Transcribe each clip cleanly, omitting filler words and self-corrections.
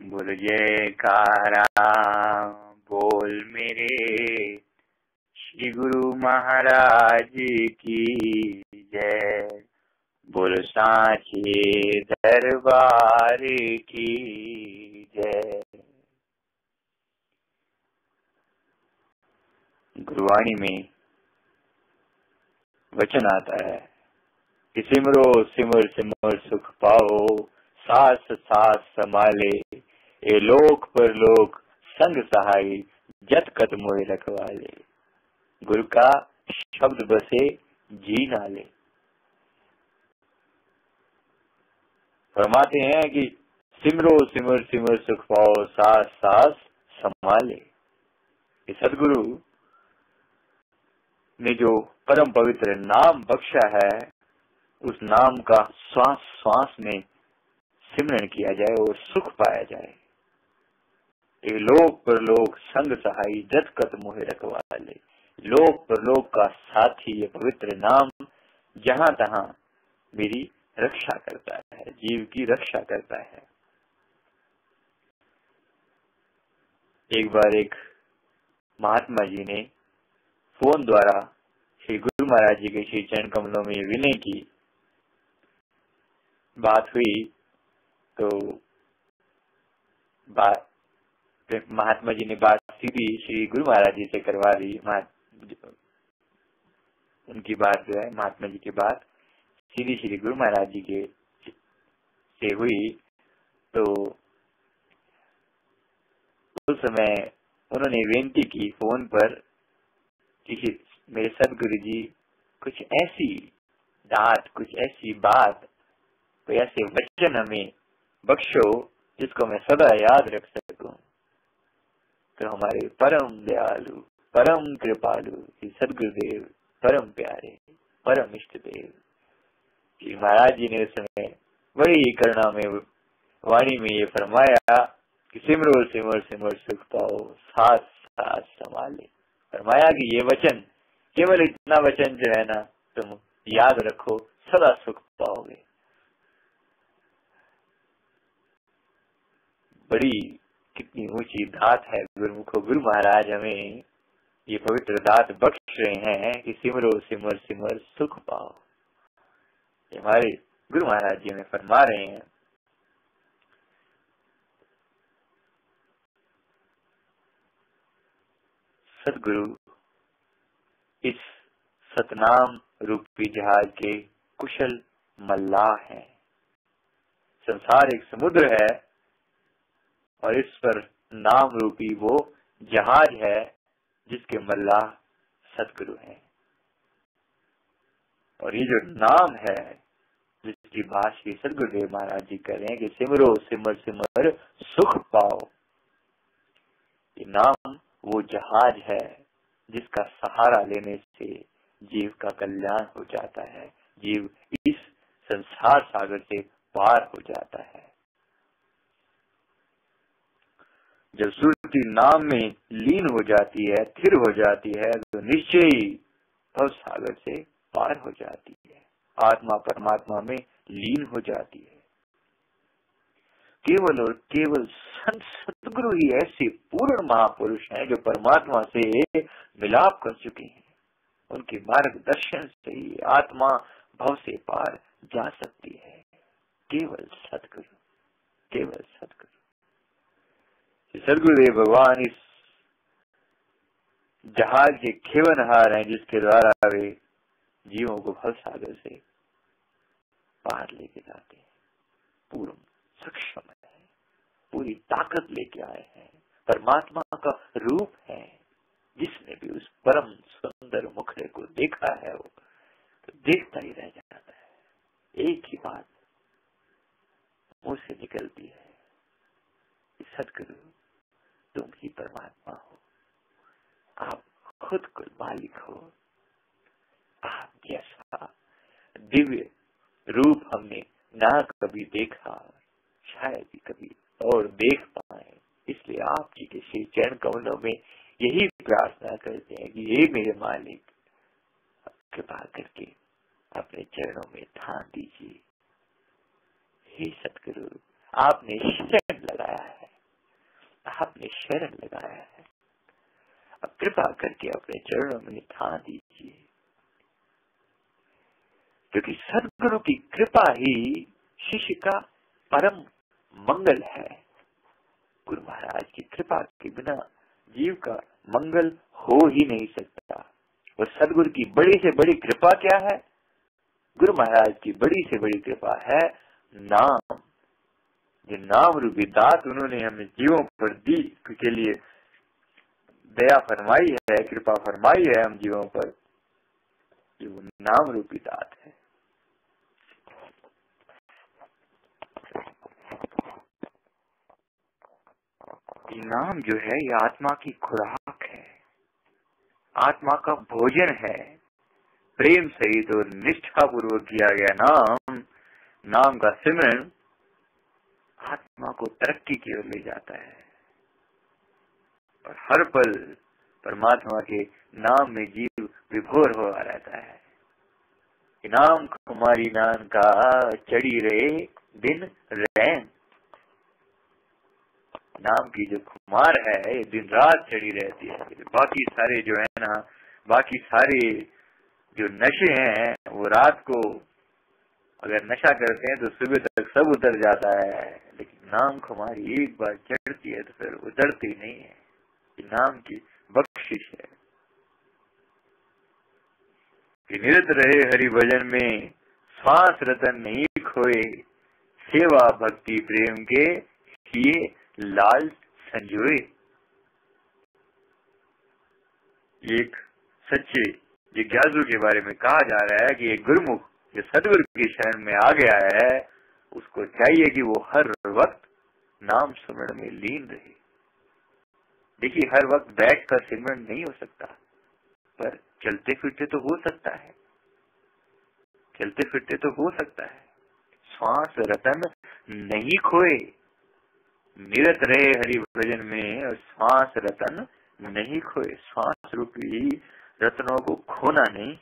बोल जयकारा बोल मेरे श्री गुरु महाराज की जय। बोल सांचे दरबार की जय। गुरुवाणी में वचन आता है कि सिमरो सिमर सिमर सुख पाओ, सास सास संभाले ए लोक पर लोक संग सहाय, जत कत मोह रखवाले। गुरु का शब्द बसे जी नाले। फरमाते हैं कि सिमरो सिमर सिमर सुख पाओ, सास सास संभाले। सदगुरु ने जो परम पवित्र नाम बख्शा है, उस नाम का श्वास श्वास में सिमरन किया जाए और सुख पाया जाए। ये लोक पर लोक संग सहाय, जत कत मोह रखवाले। लोक पर लोक का साथी ये पवित्र नाम जहां तहां मेरी रक्षा करता है, जीव की रक्षा करता है। एक बार एक महात्मा जी ने फोन द्वारा श्री गुरु महाराज जी के श्री चरण कमलों में विनय की बात हुई, तो महात्मा जी ने बात सीधी श्री गुरु महाराज जी से करवा दी। उनकी बात जो है, महात्मा जी की बात सीधी श्री गुरु महाराज जी के से हुई। तो उस समय उन्होंने विनती की फोन पर कि मेरे सदगुरु जी कुछ ऐसी दात, कुछ ऐसी बात, कोई ऐसे वचन हमें बख्शो जिसको मैं सदा याद रख सकूं। तो हमारे परम दयालु, परम कृपालु सदगुरुदेव, परम प्यारे, परम इष्ट देव कि महाराज जी ने उस समय बड़ी करुणा में वाणी में ये फरमाया कि सिमरो सिमर सिमर सुख पाओ, सास सास संभाले। फरमाया कि ये वचन, केवल इतना वचन जो है ना, तुम याद रखो, सदा सुख पाओगे। बड़ी कितनी ऊंची दात है गुरुमुखो। गुरु महाराज हमें ये पवित्र दात बख्श रहे हैं कि सिमरो सिमर सिमर सुख पाओ। ये हमारे गुरु महाराज जी हमें फरमा रहे हैं। सदगुरु इस सतनाम रूपी जहाज के कुशल मल्लाह हैं। संसार एक समुद्र है और इस पर नाम रूपी वो जहाज है जिसके मल्लाह सदगुरु हैं। और ये जो नाम है जिसकी बात श्री सदगुरुदेव महाराज जी कर रहे हैं कि सिमरो सिमर सिमर सुख पाओ, ये नाम वो जहाज है जिसका सहारा लेने से जीव का कल्याण हो जाता है, जीव इस संसार सागर से पार हो जाता है। जब सुरती नाम में लीन हो जाती है, स्थिर हो जाती है, तो निश्चय ही भव सागर से पार हो जाती है, आत्मा परमात्मा में लीन हो जाती है। केवल और केवल संत सतगुरु ही ऐसे पूर्ण महापुरुष हैं जो परमात्मा से मिलाप कर चुके हैं। उनके मार्गदर्शन से ही आत्मा भव से पार जा सकती है। केवल सतगुरु, केवल सतगुरु। सदगुरुदेव भगवान इस जहाज के खेवनहार हैं जिसके द्वारा वे जीवों को भव सागर से पार लेके जाते हैं। पूर्ण सक्षम है, पूरी ताकत लेके आए हैं। परमात्मा का रूप है। जिसने भी उस परम सुंदर मुखड़े को देखा है वो तो देखता ही रह जाता है। एक ही बात मुंह से निकलती है, सदगुरु तुम ही परमात्मा हो, आप खुद को मालिक हो। आप जैसा दिव्य रूप हमने ना कभी देखा, शायद ही कभी और देख पाए। इसलिए आप जी के श्री चरण कमलों में यही प्रार्थना करते हैं कि हे मेरे मालिक, कृपा करके अपने चरणों में ध्यान दीजिए। हे सतगुरु, आपने शरण लगाया है, आपने शरण लगाया है। अब कृपा करके अपने चरणों में थान दीजिए, क्योंकि सदगुरु की कृपा ही शिष्य का परम मंगल है। गुरु महाराज की कृपा के बिना जीव का मंगल हो ही नहीं सकता। और सदगुरु की बड़ी से बड़ी कृपा क्या है? गुरु महाराज की बड़ी से बड़ी कृपा है नाम। जो नाम रूपी दात उन्होंने हमें जीवों पर दी के लिए दया फरमाई है, कृपा फरमाई है हम जीवों पर, जो नाम रूपी दात है। नाम जो है ये आत्मा की खुराक है, आत्मा का भोजन है। प्रेम सहित और निष्ठा पूर्वक किया गया नाम का सिमरन आत्मा को तरक्की की ओर ले जाता है और हर पल परमात्मा के नाम में जीव विभोर हुआ रहता है। नाम कुमारी नान का चढ़ी रहे दिन रैन। नाम की जो खुमार है ये दिन रात चढ़ी रहती है। बाकी सारे जो है ना, बाकी सारे जो नशे हैं वो रात को अगर नशा करते हैं तो सुबह तक सब उतर जाता है, लेकिन नाम खुमारी एक बार चढ़ती है तो फिर उतरती नहीं है। ये नाम की बख्शिश है कि निरत रहे हरि भजन में, श्वास रतन नहीं खोए, सेवा भक्ति प्रेम के किए लाल संजोए। एक सच्चे जिज्ञासु के बारे में कहा जा रहा है कि एक गुरुमुख जो सदगुरु की शरण में आ गया है उसको चाहिए कि वो हर वक्त नाम स्मरण में लीन रहे। देखिए, हर वक्त बैठकर सिमरन नहीं हो सकता, पर चलते फिरते तो हो सकता है, चलते फिरते तो हो सकता है। श्वास रतन नहीं खोए, निरत रहे हरि भजन में और श्वास रतन नहीं खोए। श्वास रूपी रत्नों को खोना नहीं,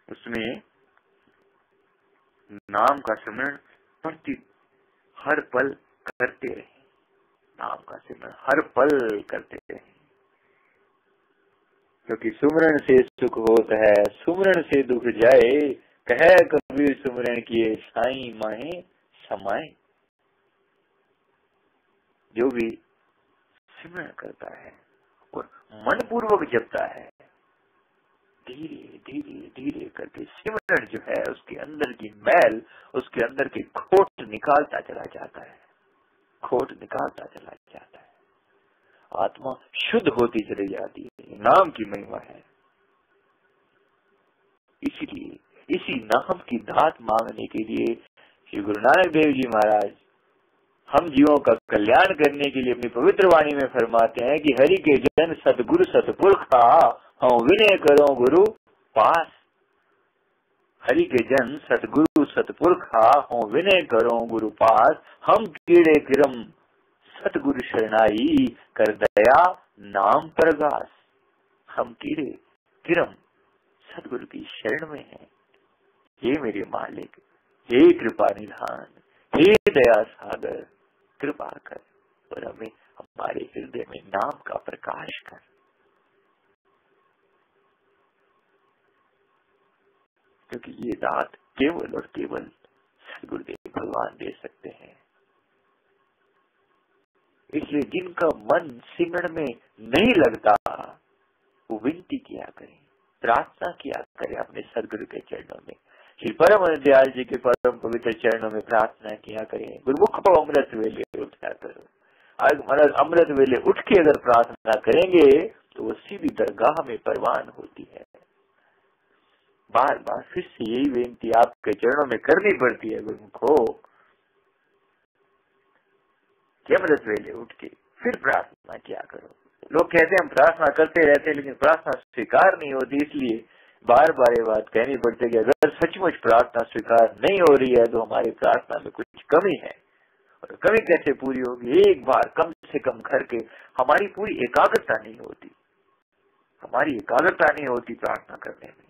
उसमें नाम का सिमरन प्रति हर पल करते रहे, नाम का सिमरन हर पल करते रहे। क्योंकि सुमरन से सुख होता है, सुमरन से दुख जाए, कहे कबीर सुमरन किए साईं माहे समाए। जो भी सिमरन करता है और मन पूर्वक जपता है, धीरे धीरे धीरे करके सिमरन जो है उसके अंदर की मैल, उसके अंदर की खोट निकालता चला जाता है, खोट निकालता चला जाता है। आत्मा शुद्ध होती चली जाती है। नाम की महिमा है। इसीलिए इसी नाम की दात मांगने के लिए श्री गुरु नानक देव जी महाराज हम जीवों का कल्याण करने के लिए अपनी पवित्र वाणी में फरमाते हैं कि हरि के जन सतगुरु सतपुरखा, हम विनय करो गुरु पास। हरि के जन सतगुरु सतपुरखा, हम विनय करो गुरु पास। हम कीड़े किरम सतगुरु शरणाई, कर दया नाम प्रगास। हम कीड़े किरम सतगुरु की शरण में हैं। हे मेरे मालिक, हे कृपा निधान, हे दया सागर, कृपा कर और हमें हमारे हृदय में नाम का प्रकाश कर। क्योंकि ये दात केवल और केवल सदगुरुदेव भगवान दे सकते हैं। इसलिए जिनका मन सिमरन में नहीं लगता वो विनती किया करें, प्रार्थना किया करें अपने सदगुरु के चरणों में। श्री परम दयाल जी के परम पवित्र चरणों में प्रार्थना किया करें। गुरुमुख को अमृत वेले उठा करो। आज अमृत वेले उठ के अगर प्रार्थना करेंगे तो वो सीधी दरगाह में परवान होती है। बार बार फिर से यही बेनती आपके चरणों में करनी पड़ती है गुरुमुखो कि अमृत वेले उठ के फिर प्रार्थना किया करो। लोग कहते हैं हम प्रार्थना करते रहते हैं लेकिन प्रार्थना स्वीकार नहीं होती, इसलिए बार बार ये बात कहनी पड़ती है कि अगर सचमुच प्रार्थना स्वीकार नहीं हो रही है तो हमारी प्रार्थना में कुछ कमी है। और कमी कैसे पूरी होगी? एक बार कम से कम करके हमारी पूरी एकाग्रता नहीं होती, हमारी एकाग्रता नहीं होती प्रार्थना करने में।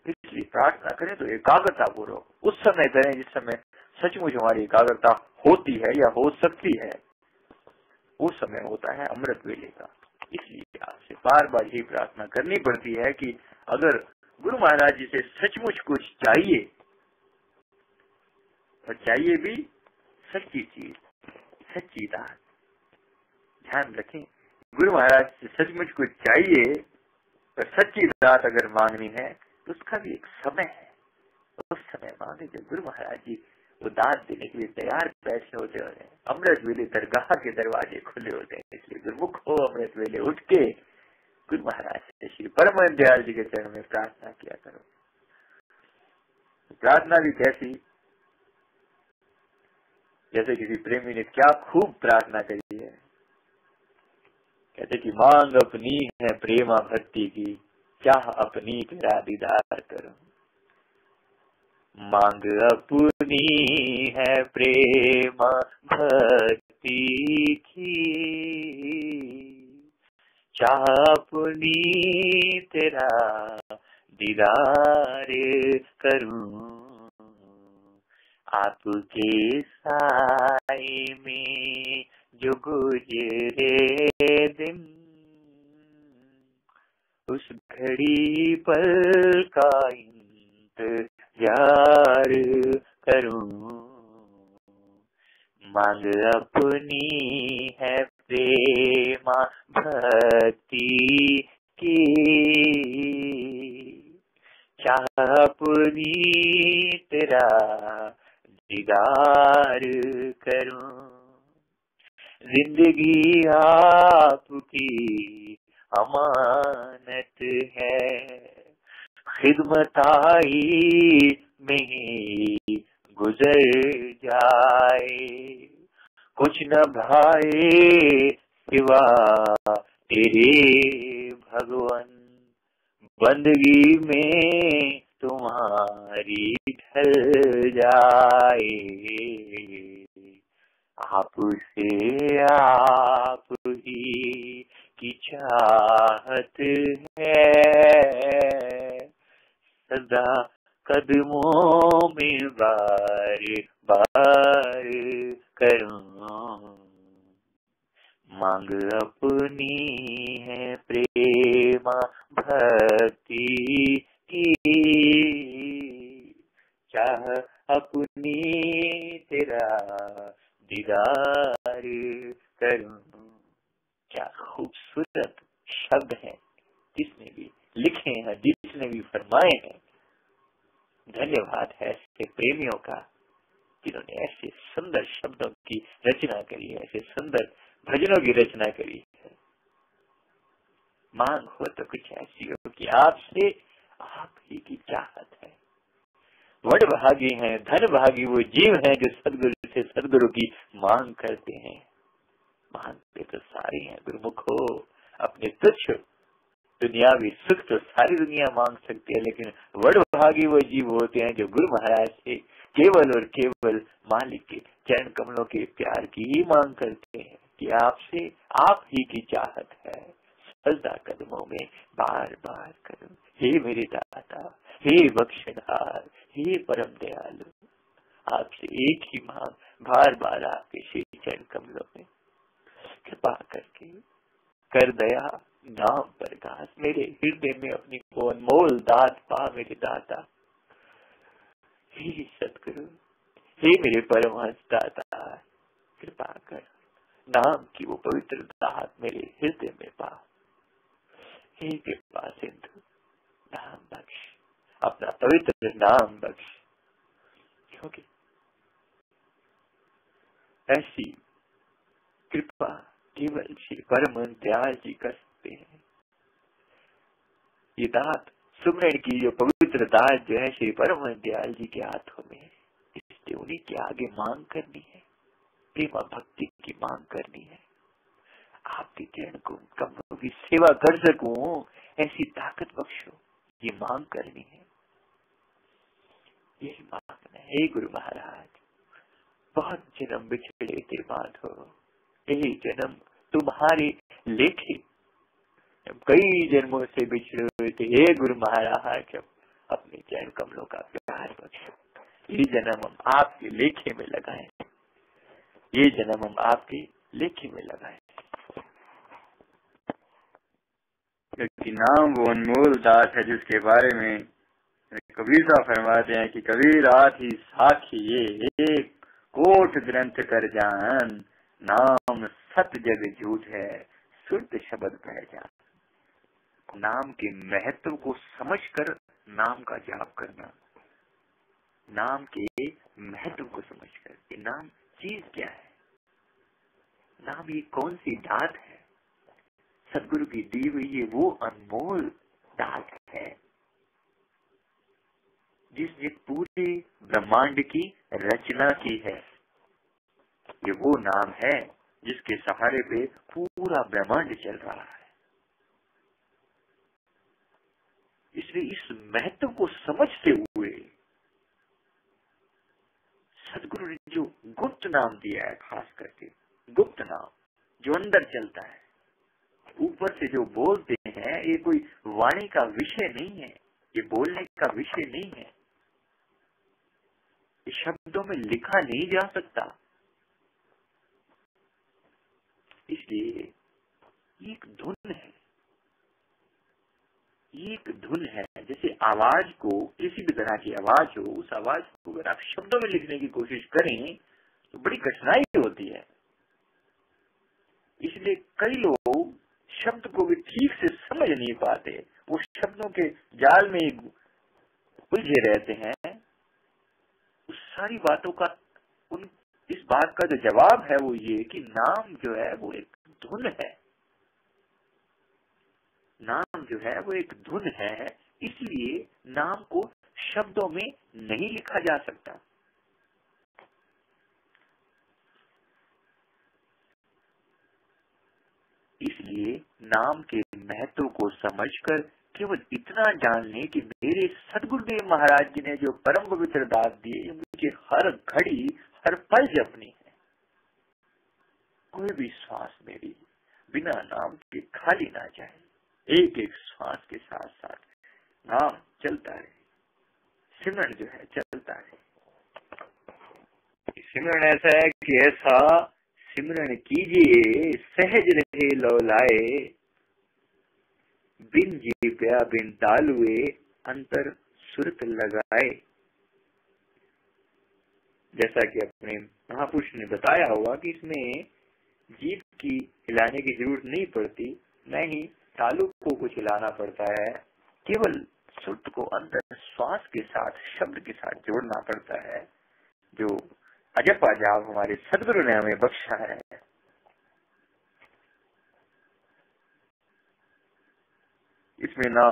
इसलिए प्रार्थना करें तो एकाग्रता पूर्वक उस समय करें जिस समय सचमुच हमारी एकाग्रता होती है या हो सकती है। वो समय होता है अमृत वेले का। इसलिए आपसे बार बार यही प्रार्थना करनी पड़ती है कि अगर गुरु महाराज जी से सचमुच कुछ चाहिए, और चाहिए भी सच्ची चीज, सच्ची दात, ध्यान रखें, गुरु महाराज से सचमुच कुछ चाहिए और सच्ची दात अगर मांगनी है तो उसका भी एक समय है। उस समय मांगे जब गुरु महाराज जी वो दात देने के लिए तैयार बैठे होते हैं, अमृत वेले दरगाह के दरवाजे खुले होते हैं। इसलिए गुरुमुख हो अमृत वेले उठ के गुरु महाराज से श्री परम दयाल जी के चरण में प्रार्थना किया करो। प्रार्थना भी कैसी, जैसे किसी प्रेमी ने क्या खूब प्रार्थना करी है, कहते कि मांग अपनी है प्रेमा भक्ति की, चाह अपनी तेरा दीदार करो। मांग अपनी है प्रेमा भक्ति की, चाह अपनी तेरा दीदार करूं। आपके साए में जो गुजरे दिन, उस घड़ी पल का इंतजार करूं। मांग अपनी है प्रेमा भक्ति की, चाह अपनी तेरा दीदार करूं। जिंदगी आपकी अमानत है, खिदमत आई में ही गुजर जाए। कुछ न भाए सिवा तेरे भगवन, बंदगी में तुम्हारी ढल जाए। आपसे आप ही की चाहत है, सदा कदमों में बार बार करूं। मांग अपनी है प्रेमा भक्ति की, चाह अपनी तेरा दीदार करूं। क्या खूबसूरत शब्द हैं, जिसने भी लिखे हैं, जिसने भी फरमाए हैं। धन्यवाद है ऐसे प्रेमियों का जिन्होंने ऐसे सुंदर शब्दों की रचना करी है, ऐसे सुंदर भजनों की रचना करी है। मांग हो तो कुछ ऐसी हो कि आपसे आप ही की चाहत है। वड भागी हैं, धन भागी वो जीव हैं जो सदगुरु से सदगुरु की मांग करते हैं। मांगते तो सारे हैं गुरुमुख हो, अपने तुच्छ दुनियावी सुख तो सारी दुनिया मांग सकती है, लेकिन वड भागी वो जीव होते हैं जो गुरु महाराज से केवल और केवल मालिक के चरण कमलों के प्यार की ही मांग करते हैं कि आपसे आप ही की चाहत है। सजदा कदमों में बार बार करो, हे मेरे दाता, हे बख्शनहार, हे परम दयालु। आपसे एक ही मांग, बार बार आपके श्री चरण कमलों में कृपा करके कर दया, नाम प्रकाश मेरे हृदय में अपनी को अनमोल दात पा मेरे दाता। हे सतगुरु, हे मेरे परमहंस दाता, कृपा कर नाम की वो पवित्र दात मेरे हृदय में पा। हे कृपा सिंधु, नाम बख्श, अपना पवित्र नाम बख्श, क्योंकि ऐसी कृपा केवल श्री परम दयाल जी कर सकते हैं। ये दात सुमरण की जो पवित्र दात जो है श्री परम दयाल जी के हाथों में है, इसलिए उन्हीं के आगे मांग करनी है, प्रेमा भक्ति की मांग करनी है। आपके चरण को कमलों की सेवा कर सकूं, ऐसी ताकत बख्शो, ये मांग करनी है, यही मांगना है। हे गुरु महाराज, बहुत जन्म बिछड़े थे माधो, यही जन्म तुम्हारे लेखे, कई जन्मों से बिछड़े हुए थे। हे गुरु महाराज, अपने चरण कमलों का प्यार बख्शो। ये जन्म हम आपके लेखे में लगाए, ये जन्म हम आपके लेखे में लगाए। क्योंकि नाम वो अनमोल दात है जिसके बारे में कबीर साहब फरमाते हैं कि कबीर आती साखी ये एक कोट ग्रंथ कर जान, नाम सत्य जग झूठ है शुद्ध शब्द पहचान। नाम के महत्व को समझकर नाम का जाप करना, नाम के महत्व को समझकर कि नाम चीज क्या है, नाम ये कौन सी दात है, सदगुरु की दी हुई ये वो अनमोल दात है जिसने पूरे ब्रह्मांड की रचना की है। ये वो नाम है जिसके सहारे पे पूरा ब्रह्मांड चल रहा है। इसलिए इस महत्व को समझते हुए सदगुरु ने जो गुप्त नाम दिया है, खास करके गुप्त नाम जो अंदर चलता है, ऊपर से जो बोलते हैं, ये कोई वाणी का विषय नहीं है, ये बोलने का विषय नहीं है, ये शब्दों में लिखा नहीं जा सकता। इसलिए एक धुन है, एक धुन है। जैसे आवाज को, किसी भी तरह की आवाज हो, उस आवाज को अगर आप शब्दों में लिखने की कोशिश करें तो बड़ी कठिनाई होती है। इसलिए कई लोग शब्द को भी ठीक से समझ नहीं पाते, वो शब्दों के जाल में उलझे रहते हैं। उस सारी बातों का इस बात का जो जवाब है वो ये कि नाम जो है वो एक धुन है, नाम जो है वो एक धुन है। इसलिए नाम को शब्दों में नहीं लिखा जा सकता। इसलिए नाम के महत्व को समझकर केवल इतना जान लें कि मेरे सदगुरुदेव महाराज जी ने जो परम पवित्र दात दिए मुझे हर घड़ी हर पल जपनी है। कोई भी श्वास मेरी बिना नाम के खाली ना जाए, एक एक श्वास के साथ साथ नाम चलता रहे, सिमरन जो है चलता रहे। सिमरन ऐसा है कि ऐसा सिमरन कीजिए सहज रहे लौलाए, बिन जीव्या बिन तालुए अंतर सुरत लगाए। जैसा कि अपने महापुरुष ने बताया हुआ कि इसमें जीभ की हिलाने की जरूरत नहीं पड़ती, न ही तालु को कुछ हिलाना पड़ता है, केवल सुरत को अंतर श्वास के साथ शब्द के साथ जोड़ना पड़ता है, जो अजपा जाप हमारे सदगुरु ने हमें बख्शा है। इसमें ना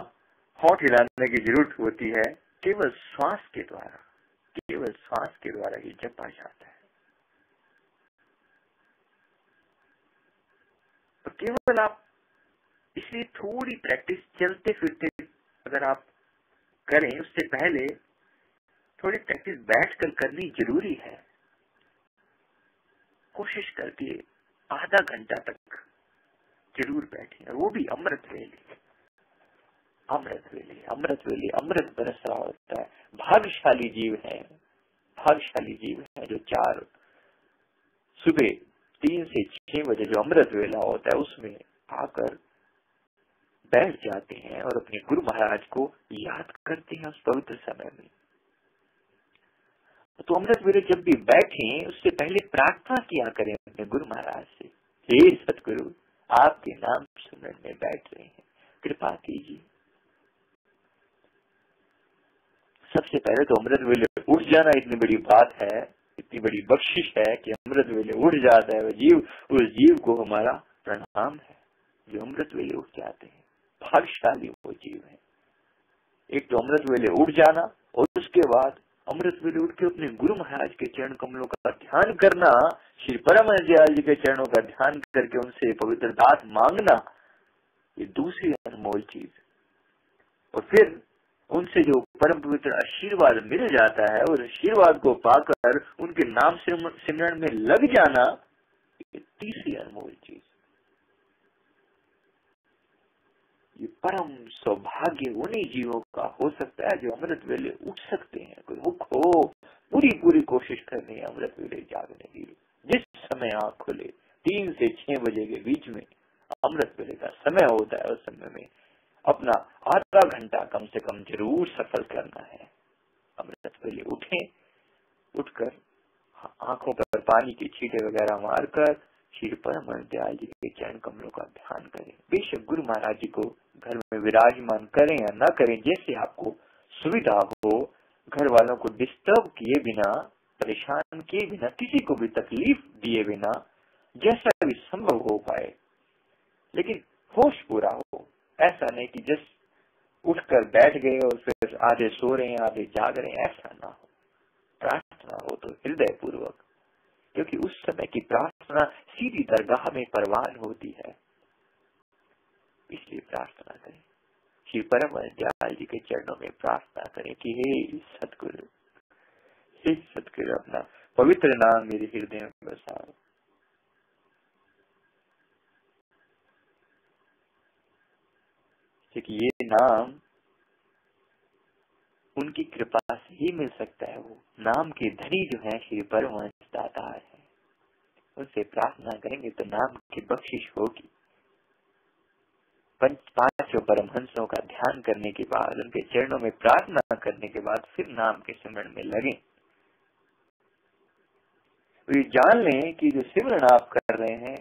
होंठ हिलाने की जरूरत होती है, केवल श्वास के द्वारा, केवल श्वास के द्वारा ही जपा जाता है। तो केवल आप इसे थोड़ी प्रैक्टिस चलते फिरते अगर आप करें, उससे पहले थोड़ी प्रैक्टिस बैठकर करनी जरूरी है। कोशिश करके आधा घंटा तक जरूर बैठे, और वो भी अमृत वेले, अमृत वेले, अमृत वेले अमृत बरस रहा होता है। भाग्यशाली जीव है, भाग्यशाली जीव है जो सुबह 3 से 6 बजे जो अमृत वेला होता है उसमें आकर बैठ जाते हैं और अपने गुरु महाराज को याद करते हैं उस पवित्र समय में। तो अमृत वेले जब भी बैठे उससे पहले प्रार्थना किया करें अपने गुरु महाराज से, हे सतगुरु आपके नाम सुनने में बैठ रहे हैं, कृपा कीजिए। सबसे पहले तो अमृत वेले उठ जाना इतनी बड़ी बात है, इतनी बड़ी बख्शिश है कि अमृत वेले उठ जाता है वो जीव, उस जीव को हमारा प्रणाम है जो अमृत वेले उठ जाते हैं। भाग्यशाली वो जीव है। एक तो अमृत वेले उठ जाना, और उसके बाद अमृत वेले उठ के अपने गुरु महाराज के चरण कमलों का ध्यान करना, श्री परमानंद जी के चरणों का ध्यान करके उनसे पवित्र दात मांगना, ये दूसरी अनमोल चीज। और फिर उनसे जो परम पवित्र आशीर्वाद मिल जाता है, उस आशीर्वाद को पाकर उनके नाम से सिमरन में लग जाना, ये तीसरी अनमोल चीज। ये परम सौभाग्य उन्हीं जीवों का हो सकता है जो अमृत वेले उठ सकते हैं। कोई मुख हो, पूरी कोशिश करनी है अमृत वेले जागने की। जिस समय आँख खुले 3 से 6 बजे के बीच में अमृत वेले का समय होता है, उस समय में अपना आधा घंटा कम से कम जरूर सफल करना है। अमृत वेले उठें, उठकर आंखों पर पानी की छींटे वगैरह मारकर श्री परम दयाल जी के चरण कमलों का ध्यान करें। बेशक गुरु महाराज जी को घर में विराजमान करें या न करें, जैसे आपको सुविधा हो, घर वालों को डिस्टर्ब किए बिना, परेशान किए बिना, किसी को भी तकलीफ दिए बिना, जैसा भी संभव हो पाए, लेकिन होश पूरा हो। ऐसा नहीं कि जस्ट उठकर बैठ गए और फिर आधे सो रहे हैं आधे जाग रहे हैं, ऐसा ना हो। प्रार्थना हो तो हृदय पूर्वक, क्योंकि उस समय की प्रार्थना सीधी दरगाह में परवान होती है। इसलिए प्रार्थना करें, श्री परम दयाल जी के चरणों में प्रार्थना करें कि हे सतगुरु, अपना पवित्र नाम मेरे हृदय में बसाओ। क्योंकि ये नाम उनकी कृपा से ही मिल सकता है। वो नाम के धनी जो है श्री परमहंस दातार है, उनसे प्रार्थना करेंगे तो नाम की बख्शिश होगी। पांचों परमहंसों का ध्यान करने के बाद, उनके चरणों में प्रार्थना करने के बाद फिर नाम के सिमरन में लगे। तो ये जान लें कि जो सिमरन आप कर रहे हैं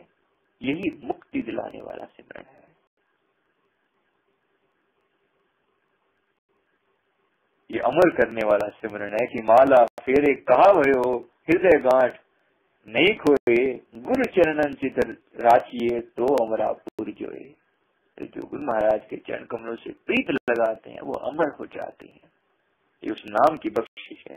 यही मुक्ति दिलाने वाला सिमरन है। ये अमर करने वाला सिमरन है कि माला फेरे कहा भयो हृदय गांठ नहीं खोए, गुरु चरणन चित राचिए तो अमरापुर जोए। तो जो गुरु महाराज के चरण कमलों से प्रीत लगाते हैं वो अमर हो जाते हैं। ये उस नाम की बख्शिश है।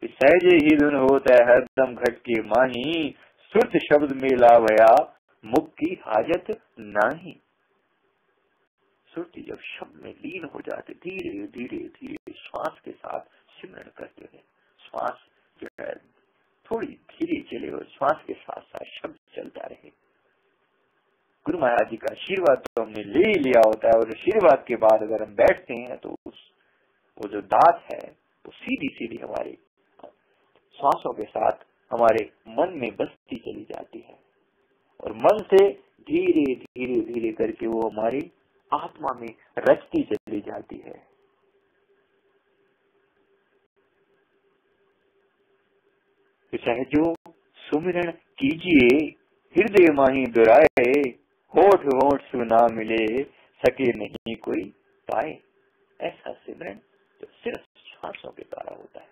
सहजे ही धुन होता है हरदम घट के माही, सुरत शब्द में लाभया मुक्ति हाजत नाही। सुरती जब शब्द में लीन हो जाते, धीरे धीरे धीरे श्वास के साथ सिमरन करते हैं। श्वास जो है थोड़ी धीरे चले और श्वास के साथ साथ शब्द चलता रहे। गुरु महाराज जी का आशीर्वाद तो हमने ले ही लिया होता है, और आशीर्वाद के बाद अगर हम बैठते हैं तो वो जो दात है वो सीधी सीधी हमारे श्वासों के साथ हमारे मन में बसती चली जाती है, और मन से धीरे धीरे धीरे करके वो हमारी आत्मा में रचती चली जाती है। सहजो सुमिरन कीजिए हृदय माही दुराए, होठ होठ सुना मिले सके नहीं कोई पाए। ऐसा सिमरन जो सिर्फ श्वासों के द्वारा होता है।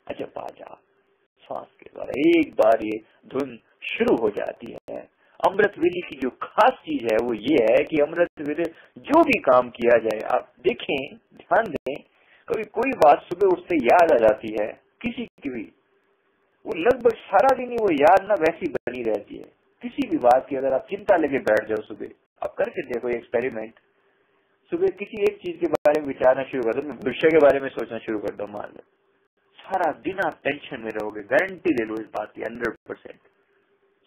अजब आजा श्वास के द्वारा एक बार ये धुन शुरू हो जाती है। अमृत वेले की जो खास चीज है वो ये है कि अमृत वेले जो भी काम किया जाए, आप देखें, ध्यान दें, कभी कोई बात सुबह उठते याद आ जाती है किसी की भी, वो लगभग सारा दिन ही वो याद ना वैसी बनी रहती है। किसी भी बात की अगर आप चिंता लेके बैठ जाओ सुबह, आप करके देखो एक्सपेरिमेंट, सुबह किसी एक चीज के बारे में विचारना शुरू कर दो, भविष्य के बारे में सोचना शुरू कर दो, मान लो सारा दिन आप टेंशन में रहोगे। गारंटी ले लो इस बात की 100%।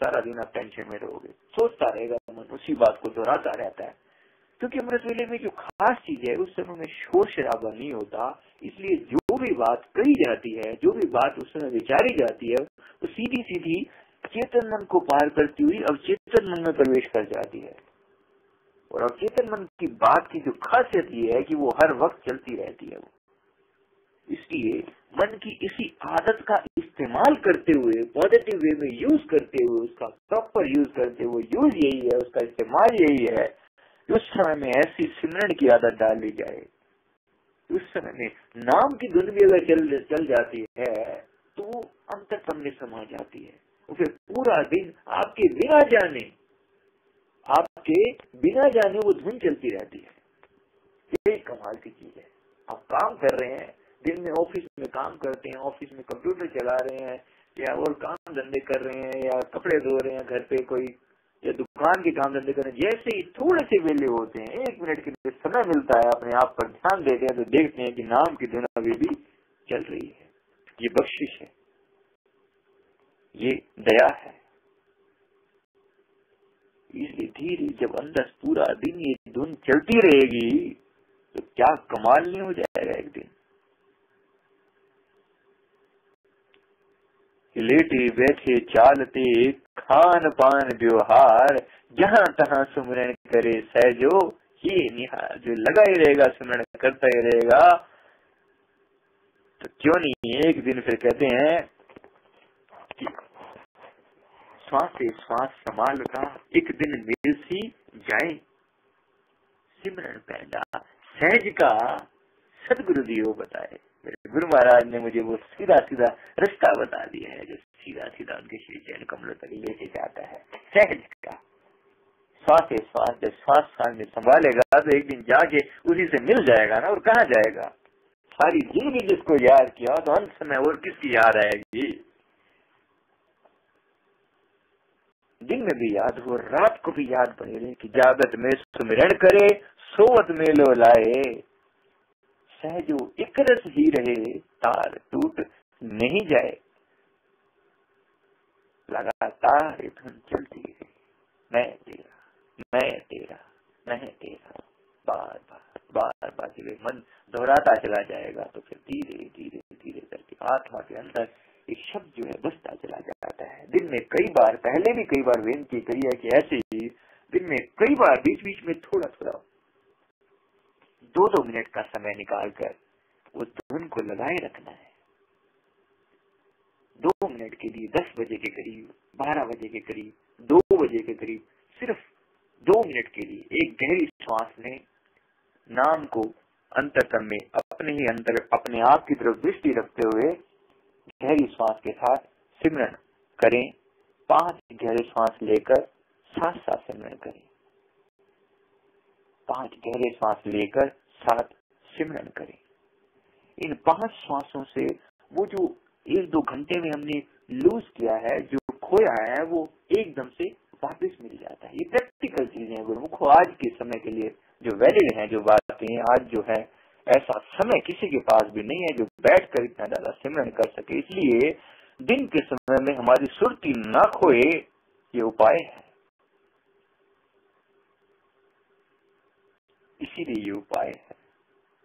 सारा दिन आप टेंशन में रहोगे, सोचता रहेगा मन, उसी बात को दोहराता रहता है। क्योंकि अमृत वेले में जो खास चीज है उस समय में शोर शराबा नहीं होता, इसलिए जो भी बात कही जाती है, जो भी बात उस समय विचारी जाती है, वो सीधी सीधी चेतन मन को पार करती हुई अब चेतन मन में प्रवेश कर जाती है। और अब चेतन मन की बात की जो खासियत ये है कि वो हर वक्त चलती रहती है। वो इसलिए मन की इसी आदत का इस्तेमाल करते हुए, पॉजिटिव वे में यूज करते हुए, उसका प्रॉपर यूज करते हुए, यूज यही है, उसका इस्तेमाल यही है, उस समय में ऐसी सिमरन की आदत डाल ली जाए, उस समय में नाम की धुन भी अगर चल जाती है तो वो अंतर्तम में समा जाती है। और फिर पूरा दिन आपके बिना जाने वो धुन चलती रहती है। ये कमाल की चीज है। आप काम कर रहे हैं, दिन में ऑफिस में काम करते हैं, ऑफिस में कंप्यूटर चला रहे हैं, या और काम धंधे कर रहे हैं, या कपड़े धो रहे हैं घर पे कोई, या दुकान के काम धंधे कर रहे हैं, जैसे ही थोड़े से वेले होते हैं, 1 मिनट के लिए समय मिलता है, अपने आप पर ध्यान देते हैं तो देखते हैं कि नाम की धुन अभी भी चल रही है। ये बख्शिश है, ये दया है। इसलिए धीरे जब अंदर पूरा दिन ये धुन चलती रहेगी तो क्या कमाल नहीं हो जाएगा एक दिन। लेटे बैठे चालते खान पान व्यवहार, जहाँ तहाँ सुमरन करे सहजो ये निहार जो लगा ही रहेगा, स्मरण करता ही रहेगा, तो क्यों नहीं एक दिन फिर कहते हैं कि श्वास से श्वास संभालता एक दिन मिल सी जाए, सिमरन पैंडा सहज का सदगुरु दियो बताए। मेरे गुरु महाराज ने मुझे वो सीधा सीधा रास्ता बता दिया है जो सीधा सीधा उनके श्री चरण कमलों तक लेके जाता है। सहज का श्वास से श्वास, जब श्वास श्वास में संभालेगा तो एक दिन जाके उसी से मिल जाएगा ना, और कहाँ जाएगा। सारी जिंदगी जिसको याद किया तो अंत समय और किसकी याद आएगी। दिन में भी याद हो, रात को भी याद बनी रहे कि जागत में सुमिरन करे, सोवत में लो लाए, सहजो एक रस ही रहे, तार टूट नहीं जाए। लगातार धुन चलती है, मैं तेरा मैं तेरा मैं तेरा, बार बार मन दोहराता चला जाएगा। तो फिर धीरे धीरे धीरे करके आत्मा के अंदर एक शब्द जो है बसता चला जाता है। दिन में कई बार, पहले भी कई बार विनती करी है कि ऐसे ही दिन में कई बार बीच बीच में थोड़ा थोड़ा 2-2 मिनट का समय निकाल कर उस धुन को लगाए रखना है। 2 मिनट के लिए 10 बजे के करीब, 12 बजे के करीब, 2 बजे के करीब, सिर्फ 2 मिनट के लिए एक गहरी श्वास में नाम को अंतरतम में अपने ही अंतर, अपने आप की तरफ दृष्टि रखते हुए गहरी श्वास के साथ सिमरन करें। 5 गहरे श्वास लेकर साथ साथ सिमरन करें। 5 गहरे श्वास लेकर साथ सिमरन करें। इन 5 श्वासों से वो जो 1-2 घंटे में हमने लूज किया है, जो खोया है, वो एकदम से वापस मिल जाता है। ये प्रैक्टिकल चीजें हैं गुरुमुखो, आज के समय के लिए जो वैलिड है, जो बातें आज जो है, ऐसा समय किसी के पास भी नहीं है जो बैठकर इतना ज्यादा सिमरन कर सके। इसलिए दिन के समय में हमारी सुरती ना खोए, ये उपाय है। इसीलिए ये उपाय है।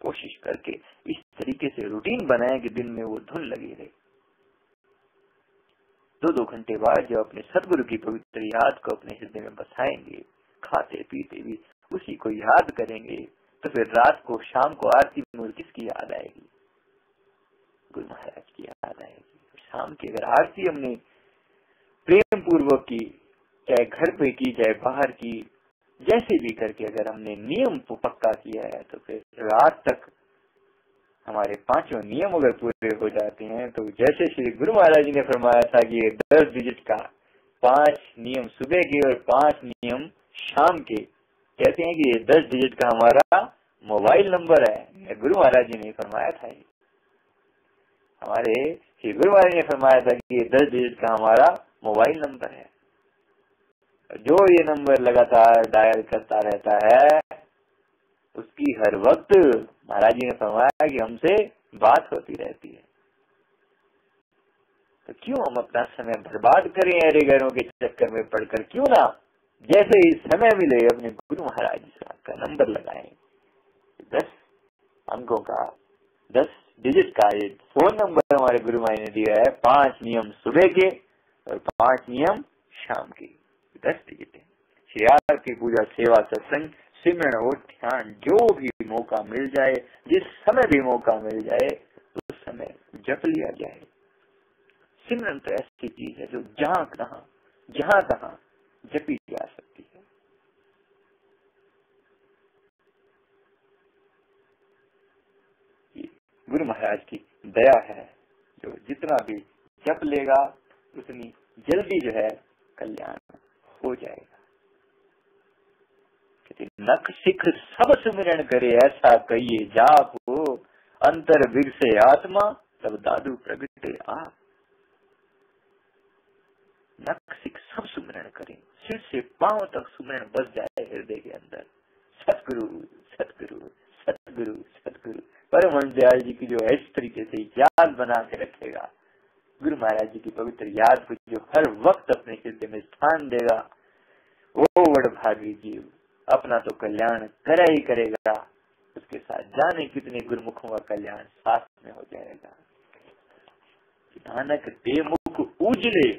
कोशिश करके इस तरीके से रूटीन बनाए कि दिन में वो धुन लगी रहे। 2-2 घंटे बाद जब अपने सदगुरु की पवित्र याद को अपने हृदय में बसाएंगे, खाते पीते भी उसी को याद करेंगे, तो फिर रात को, शाम को आरती में किसकी याद आएगी? गुरु महाराज की याद आएगी। शाम की अगर आरती हमने प्रेम पूर्वक की, चाहे घर पे की चाहे बाहर की, जैसे भी करके अगर हमने नियम को पक्का किया है, तो फिर रात तक हमारे 5 नियम अगर पूरे हो जाते हैं, तो जैसे श्री गुरु महाराज जी ने फरमाया था कि ये 10 डिजिट का 5 नियम सुबह के और 5 नियम शाम के, कहते हैं कि ये 10 डिजिट का हमारा मोबाइल नंबर है। गुरु महाराज जी ने फरमाया था, हमारे श्री गुरु महाराज ने फरमाया था कि ये 10 डिजिट का हमारा मोबाइल नंबर है। जो ये नंबर लगातार डायल करता रहता है, उसकी हर वक्त महाराज जी ने फरमाया कि हमसे बात होती रहती है। तो क्यों हम अपना समय बर्बाद करें अरे गैरों के चक्कर में पड़कर? क्यों ना जैसे ही समय मिले अपने गुरु महाराज जी का नंबर लगाएं। 10 अंकों का, 10 डिजिट का ये फोन नंबर हमारे गुरु महाराज ने दिया है। 5 नियम सुबह के और 5 नियम शाम के, 10 डिजिट है। श्री आरती पूजा सेवा सत्संग सिमरन और ध्यान, जो भी मौका मिल जाए, जिस समय भी मौका मिल जाए, उस समय जप लिया जाए। सिमरन तो ऐसी चीज है जो जहाँ कहाँ जपी जा सकती है। गुरु महाराज की दया है, जो जितना भी जप लेगा उतनी जल्दी जो है कल्याण हो जाएगा। नख सिख सब सुमिरन करे, ऐसा कहिए जाप हो, अंतर बिग से आत्मा तब दादू प्रगटे आप। नख सिख सब सुमिरन करें, सिर से पांव तक सुमिरन बस जाए हृदय के अंदर। सतगुरु सतगुरु सतगुरु सतगुरु। परमहंस दयाल जी की जो है इस तरीके से याद बना के रखेगा, गुरु महाराज जी की पवित्र याद को जो हर वक्त अपने हृदय में स्थान देगा, वो वडभागी जीव अपना तो कल्याण करा ही करेगा, उसके साथ जाने कितने गुरुमुखों का कल्याण साथ में हो जाएगा। नानक ते मुख उजले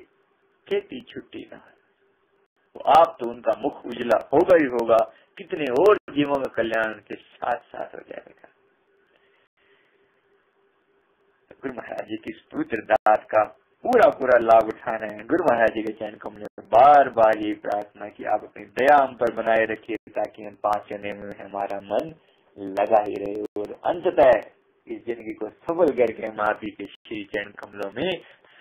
खेती छुट्टी न। तो आप तो उनका मुख उजला होगा ही होगा, कितने और जीवों का कल्याण उनके साथ साथ हो जाएगा। तो गुरु महाराज जी की इस पवित्र दात का पूरा लाभ उठाना है। गुरु महाराज जी के चरण कमलों में बार बार ये प्रार्थना की आप अपनी दया हम पर बनाए रखिए, ताकि हम 5 जने में हमारा मन लगा ही रहे और अंततः इस जिंदगी को सफल करके हम आप ही के श्री चरण कमलों में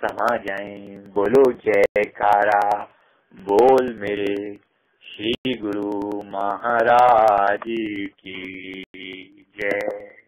समा जाएं। बोलो जयकारा, बोल मेरे श्री गुरु महाराज की जय।